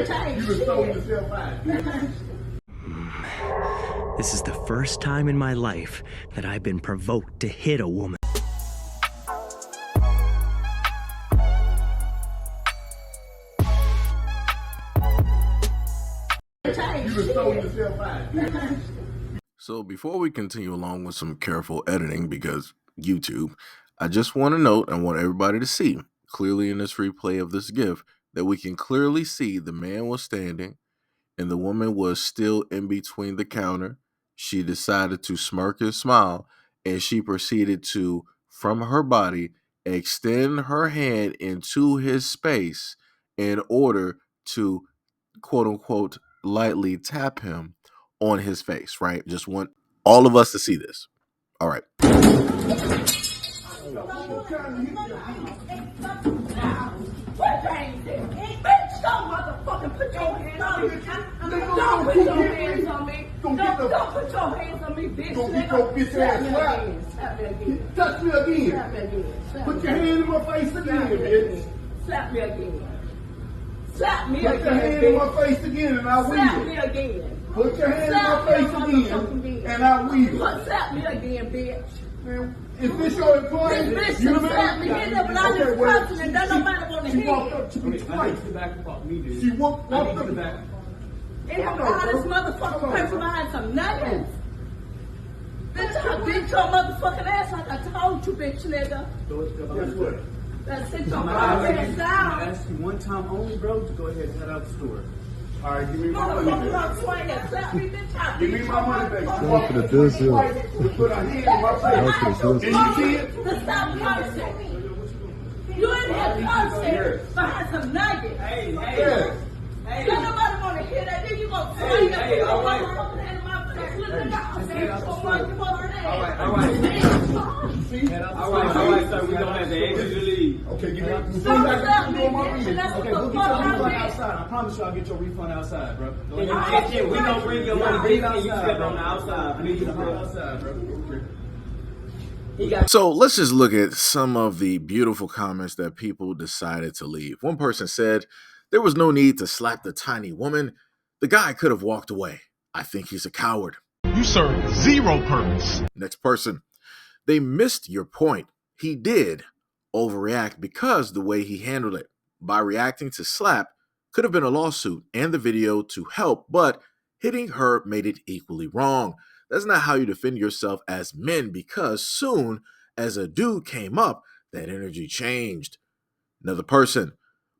just sold yourself out. This is the first time in my life that I've been provoked to hit a woman. You just sold yourself out. So before we continue along with some careful editing, because YouTube, I just want to note and want everybody to see clearly in this replay of this GIF that we can clearly see the man was standing and the woman was still in between the counter. She decided to smirk and smile, and she proceeded to, from her body, extend her hand into his space in order to, quote unquote, lightly tap him on his face, right? Just want all of us to see this. All right. Don't put your hands on me. Don't put your hands on me. Don't put your hands on me, bitch. Don't get your bitch ass slapped. Touch me again. Put your hand in my face again, bitch. Slap me again. Slap me again. Put your hand in my face again and I will. Slap me again. Put your hand in my face again and I will. Slap me again, bitch. Man, is this your employee? This bitch done slapped me in there, but I just cussing and don't nobody want to hear. She walked up to me twice. She walked up to me. And all this motherfucking person behind some nuggets. Bitch, I beat your motherfucking ass like I told you, bitch, nigga. Guess what? Let's sit your ass down. I asked you one time only, bro, to go ahead and head out the store. All right, give me my money Motherfucker back. don't swing and slap me, bitch. I Give beat me your my money back. She motherfucking walked up to me twice to put her hand in my face. And you see it? To stop cursing. You in here cursing behind some nuggets. Yes. Don't nobody want to hear that. Then you gonna swing and put your motherfucking hand in my face. Look at that. I'm saying, so like you over there. All right, sir, we don't have to exit the leave. Okay, give me Don't slap me, bitch, and that's Okay, what we'll the get fuck your I'm refund saying. outside. I promise you I'll get your refund outside, bro. We gonna bring your money back and you step on the outside. I need you to go outside, bro. So let's just look at some of the beautiful comments that people decided to leave. One person said, there was no need to slap the tiny woman. The guy could have walked away. I think he's a coward. You serve zero purpose. Next person, they missed your point. He did overreact because the way he handled it. By reacting to slap could have been a lawsuit and the video to help, but hitting her made it equally wrong. That's not how you defend yourself as men, because soon as a dude came up, that energy changed. Another person,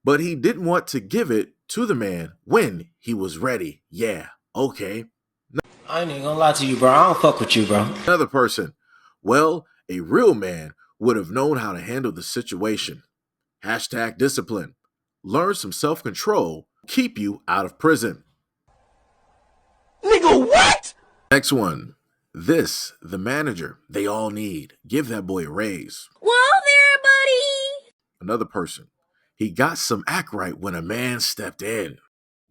but he didn't want to give it to the man when he was ready. Yeah, okay. I ain't even gonna lie to you, bro. I don't fuck with you, bro. Another person, well, a real man would have known how to handle the situation. Hashtag discipline. Learn some self-control. Keep you out of prison. Nigga, what? Next one. This, the manager, they all need. Give that boy a raise. Whoa there, buddy. Another person. He got some act right when a man stepped in.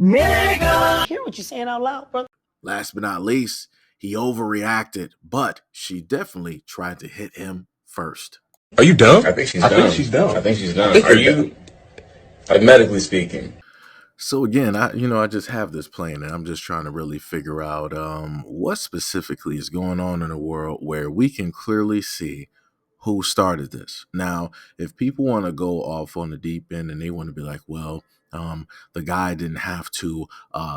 Nigga! Hear what you saying out loud, bro? Last but not least, he overreacted, but she definitely tried to hit him first. Are you dumb? I think she's I dumb. think she's dumb. I think she's dumb. Are you, like, medically speaking? So again, I just have this playing and I'm just trying to really figure out what specifically is going on in the world where we can clearly see who started this. Now, if people want to go off on the deep end and they want to be like, well, the guy didn't have to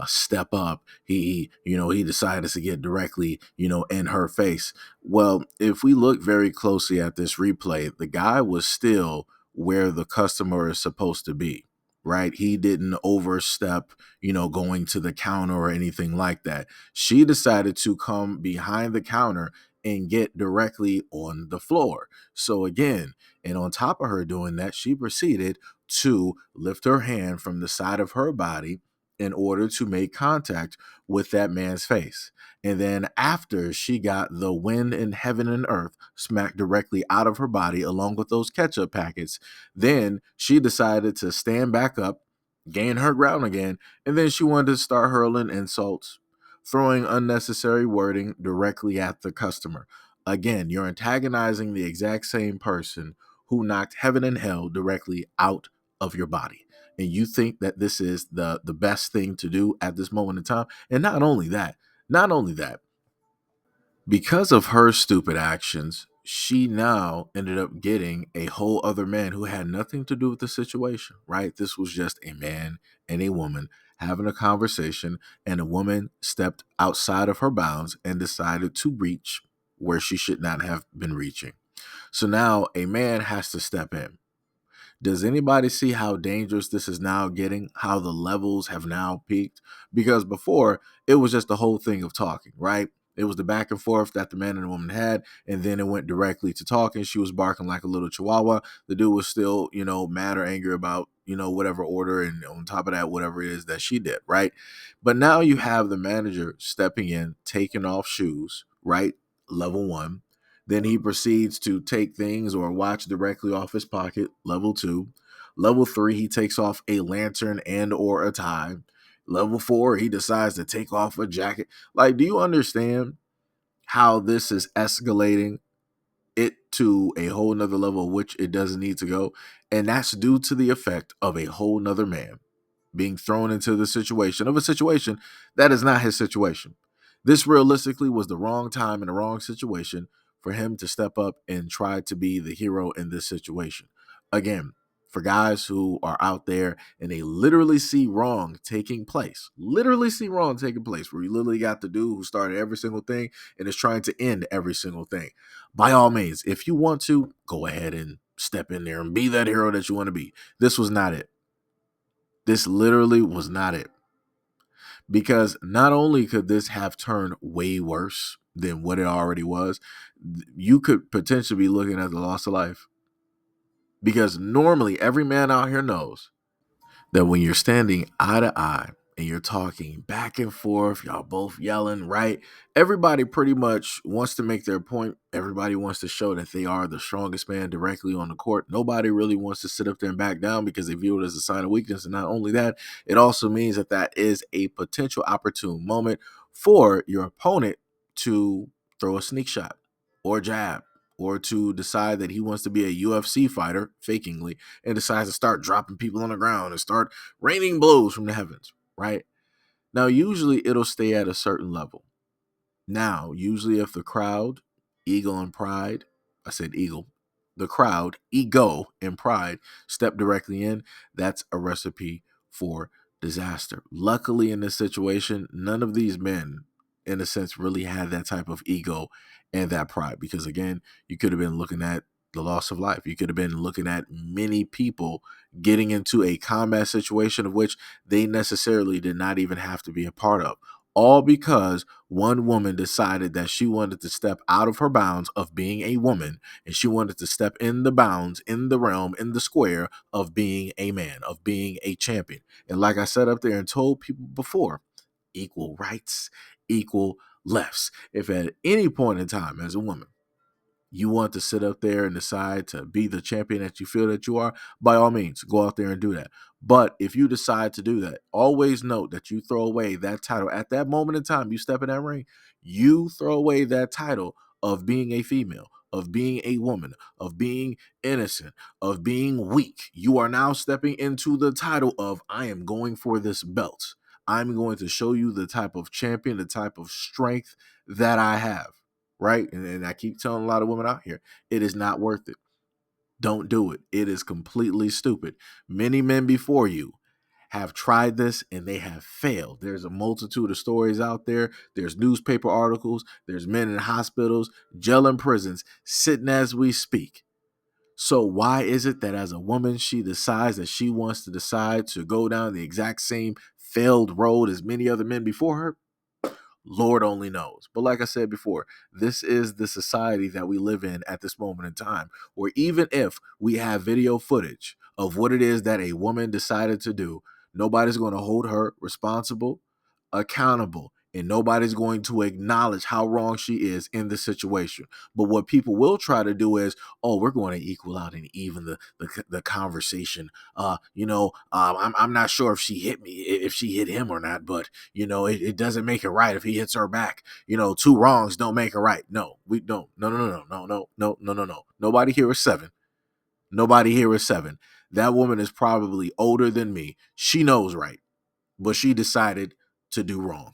step up. He decided to get directly, in her face. Well, if we look very closely at this replay, the guy was still where the customer is supposed to be. Right? He didn't overstep, going to the counter or anything like that. She decided to come behind the counter and get directly on the floor. So again, and on top of her doing that, she proceeded to lift her hand from the side of her body in order to make contact with that man's face. And then after she got the wind in heaven and earth smacked directly out of her body along with those ketchup packets, then she decided to stand back up, gain her ground again, and then she wanted to start hurling insults, throwing unnecessary wording directly at the customer. Again, you're antagonizing the exact same person who knocked heaven and hell directly out of your body. and you think that this is the best thing to do at this moment in time. And not only that, because of her stupid actions, she now ended up getting a whole other man who had nothing to do with the situation, right? This was just a man and a woman having a conversation, and a woman stepped outside of her bounds and decided to reach where she should not have been reaching. So now a man has to step in. Does anybody see how dangerous this is now getting? How the levels have now peaked? Because before, it was just the whole thing of talking, right? It was the back and forth that the man and the woman had, and then it went directly to talking. She was barking like a little chihuahua. The dude was still, mad or angry about, whatever order, and on top of that, whatever it is that she did, right? But now you have the manager stepping in, taking off shoes, right? Level 1. Then he proceeds to take things or watch directly off his pocket, level 2. Level 3, he takes off a lantern and or a tie. Level 4, he decides to take off a jacket. Like, do you understand how this is escalating it to a whole nother level, which it doesn't need to go? And that's due to the effect of a whole nother man being thrown into the situation of a situation that is not his situation. This realistically was the wrong time and the wrong situation for him to step up and try to be the hero in this situation. Again, for guys who are out there and they literally see wrong taking place, where you literally got the dude who started every single thing and is trying to end every single thing. By all means, if you want to, go ahead and step in there and be that hero that you want to be. This was not it. This literally was not it. Because not only could this have turned way worse than what it already was, you could potentially be looking at the loss of life. Because normally every man out here knows that when you're standing eye to eye and you're talking back and forth, y'all both yelling, right? Everybody pretty much wants to make their point. Everybody wants to show that they are the strongest man directly on the court. Nobody really wants to sit up there and back down because they view it as a sign of weakness. And not only that, it also means that that is a potential opportune moment for your opponent to throw a sneak shot or jab, or to decide that he wants to be a UFC fighter, fakingly, and decides to start dropping people on the ground and start raining blows from the heavens, right? Now, usually it'll stay at a certain level. Now, usually if the crowd, ego and pride, I said eagle, the crowd, ego and pride step directly in, that's a recipe for disaster. Luckily, in this situation, none of these men, in a sense, really had that type of ego and that pride. Because again, you could have been looking at the loss of life. You could have been looking at many people getting into a combat situation of which they necessarily did not even have to be a part of. All because one woman decided that she wanted to step out of her bounds of being a woman, and she wanted to step in the bounds, in the realm, in the square of being a man, of being a champion. And like I said up there and told people before, equal rights, equal lefts. If at any point in time as a woman, you want to sit up there and decide to be the champion that you feel that you are, by all means, go out there and do that. But if you decide to do that, always note that you throw away that title. At that moment in time, you step in that ring, you throw away that title of being a female, of being a woman, of being innocent, of being weak. You are now stepping into the title of, I am going for this belt. I'm going to show you the type of champion, the type of strength that I have. Right? And I keep telling a lot of women out here, it is not worth it. Don't do it. It is completely stupid. Many men before you have tried this and they have failed. There's a multitude of stories out there. There's newspaper articles. There's men in hospitals, jail and prisons, sitting as we speak. So why is it that as a woman, she decides that she wants to decide to go down the exact same failed road as many other men before her? Lord only knows. But like I said before, this is the society that we live in at this moment in time, where even if we have video footage of what it is that a woman decided to do, nobody's going to hold her responsible, accountable, and nobody's going to acknowledge how wrong she is in the situation. But what people will try to do is, oh, we're going to equal out and even the conversation. I'm not sure if she hit him or not, but it doesn't make it right if he hits her back. Two wrongs don't make it right. No, we don't. No. Nobody here is seven. That woman is probably older than me. She knows right, but she decided to do wrong.